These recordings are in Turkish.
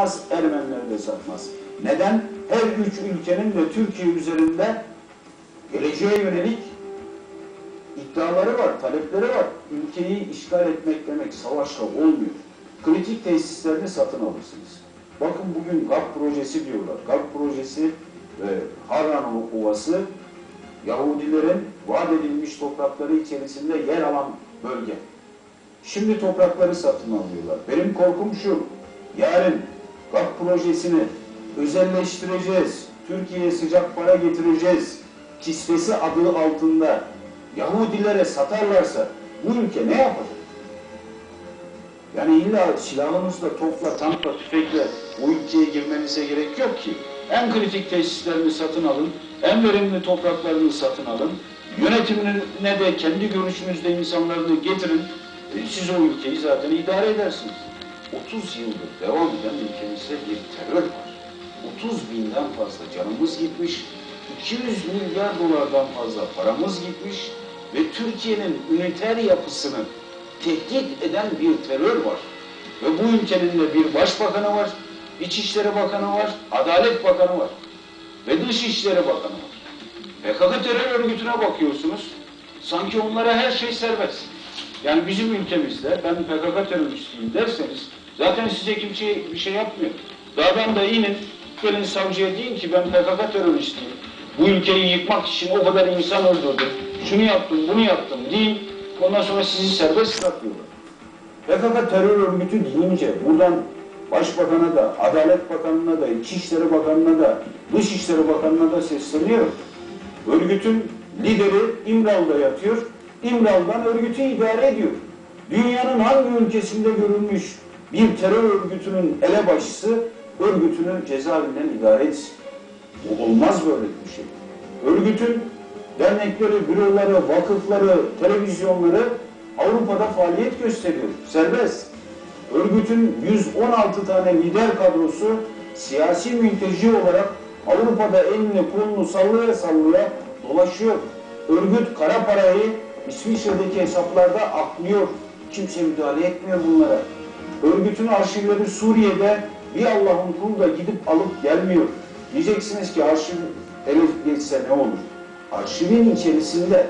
satmaz, Ermeniler de satmaz. Neden? Her üç ülkenin de Türkiye üzerinde geleceğe yönelik iddiaları var, talepleri var. Ülkeyi işgal etmek demek savaşla olmuyor. Kritik tesislerini satın alırsınız. Bakın bugün GAP projesi diyorlar. GAP projesi ve Harran Ovası Yahudilerin vaat edilmiş toprakları içerisinde yer alan bölge. Şimdi toprakları satın alıyorlar. Benim korkum şu, yarın GAP projesini özelleştireceğiz, Türkiye'ye sıcak para getireceğiz kisvesi adı altında Yahudilere satarlarsa bu ülke ne yapacak? Yani illa silahınızla, topla, tankla, tüfekle bu ülkeye girmenize gerek yok ki. En kritik tesislerini satın alın, en verimli topraklarını satın alın, yönetimine de kendi görüşünüzde insanlarını getirin, siz o ülkeyi zaten idare edersiniz. 30 yıldır devam eden ülkemizde bir terör var. 30 binden fazla canımız gitmiş, 200 milyar dolardan fazla paramız gitmiş ve Türkiye'nin üniter yapısını tehdit eden bir terör var. Ve bu ülkenin de bir başbakanı var, İçişleri Bakanı var, Adalet Bakanı var ve Dışişleri Bakanı var. PKK terör örgütüne bakıyorsunuz, sanki onlara her şey serbest. Yani bizim ülkemizde ben PKK teröristiyim derseniz zaten size kimse bir şey yapmıyor. Dağdan da inin, gelin savcıya deyin ki ben PKK teröristiyim. Bu ülkeyi yıkmak için o kadar insan öldürdüm, şunu yaptım, bunu yaptım deyin. Ondan sonra sizi serbest bırakıyorlar. PKK terör örgütü deyince buradan Başbakan'a da, Adalet Bakanı'na da, İçişleri Bakanı'na da, Dışişleri Bakanı'na da sesleniyorum. Örgütün lideri İmralı'da yatıyor. İmralı'dan örgütü idare ediyor. Dünyanın hangi ülkesinde görülmüş bir terör örgütünün elebaşısı örgütünü cezaevinden idare etsin? Bu olmaz böyle bir şey. Örgütün dernekleri, büroları, vakıfları, televizyonları Avrupa'da faaliyet gösteriyor. Serbest. Örgütün 116 tane lider kadrosu siyasi mülteci olarak Avrupa'da elini kolunu sallaya sallaya dolaşıyor. Örgüt kara parayı İsviçre'deki hesaplarda aklıyor. Kimse müdahale etmiyor bunlara. Örgütün arşivleri Suriye'de bir Allah'ın kulu da gidip alıp gelmiyor. Diyeceksiniz ki arşiv ele geçse ne olur? Arşivin içerisinde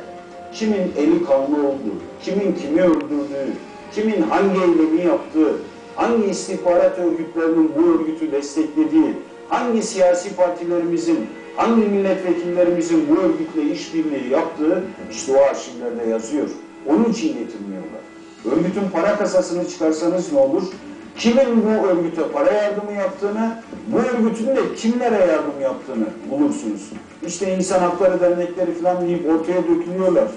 kimin eli kanlı olduğu, kimin kimi öldürdüğü, kimin hangi eylemi yaptığı, hangi istihbarat örgütlerinin bu örgütü desteklediği, hangi siyasi partilerimizin, hangi milletvekillerimizin bu örgütle işbirliği yaptığı işte o arşivlerde yazıyor. Onun için getirmiyorlar. Örgütün para kasasını çıkarsanız ne olur? Kimin bu örgüte para yardımı yaptığını, bu örgütün de kimlere yardım yaptığını bulursunuz. İşte insan hakları dernekleri falan deyip ortaya dökülüyorlar.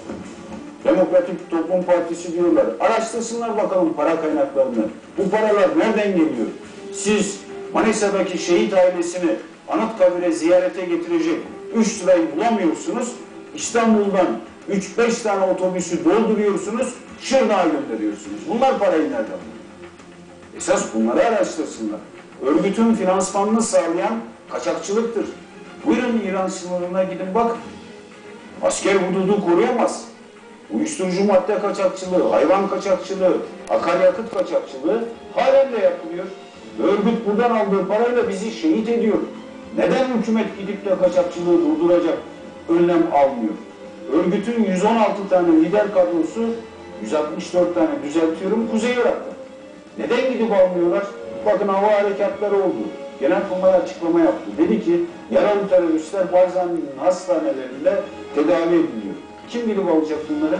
Demokratik Toplum Partisi diyorlar. Araştırsınlar bakalım para kaynaklarını. Bu paralar nereden geliyor? Siz Manisa'daki şehit ailesini Anıtkabir'e ziyarete getirecek 3 lirayı bulamıyorsunuz. İstanbul'dan 3-5 tane otobüsü dolduruyorsunuz, Şırnak'a gönderiyorsunuz. Bunlar parayı nereden buluyor? Esas bunları araştırsınlar. Örgütün finansmanını sağlayan kaçakçılıktır. Buyurun İran sınırına gidin bak. Asker hududu koruyamaz. Uyuşturucu madde kaçakçılığı, hayvan kaçakçılığı, akaryakıt kaçakçılığı halen de yapılıyor. Örgüt buradan aldığı parayla bizi şehit ediyor. Neden hükümet gidip de kaçakçılığı durduracak önlem almıyor? Örgütün 116 tane lider kadrosu, 164 tane düzeltiyorum, Kuzey Irak'ta. Neden gidip almıyorlar? Bakın hava harekatları oldu. Genelkurmay açıklama yaptı. Dedi ki yaralı teröristler Barzani'nin hastanelerinde tedavi ediliyor. Kim gidip alacak bunları?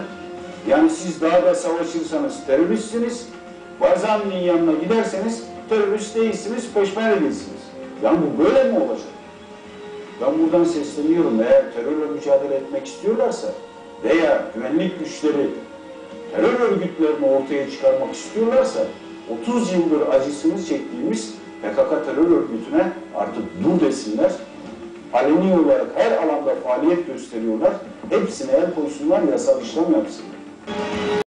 Yani siz dağda savaşırsanız teröristsiniz, Barzani'nin yanına giderseniz terörist değilsiniz, peşmerge değilsiniz. Yani bu böyle mi olacak? Ben buradan sesleniyorum. Eğer terörle mücadele etmek istiyorlarsa veya güvenlik güçleri terör örgütlerini ortaya çıkarmak istiyorlarsa 30 yıldır acısını çektiğimiz PKK terör örgütüne artık dur desinler. Aleni olarak her alanda faaliyet gösteriyorlar. Hepsine el koysunlar, yasal işlem yapsınlar.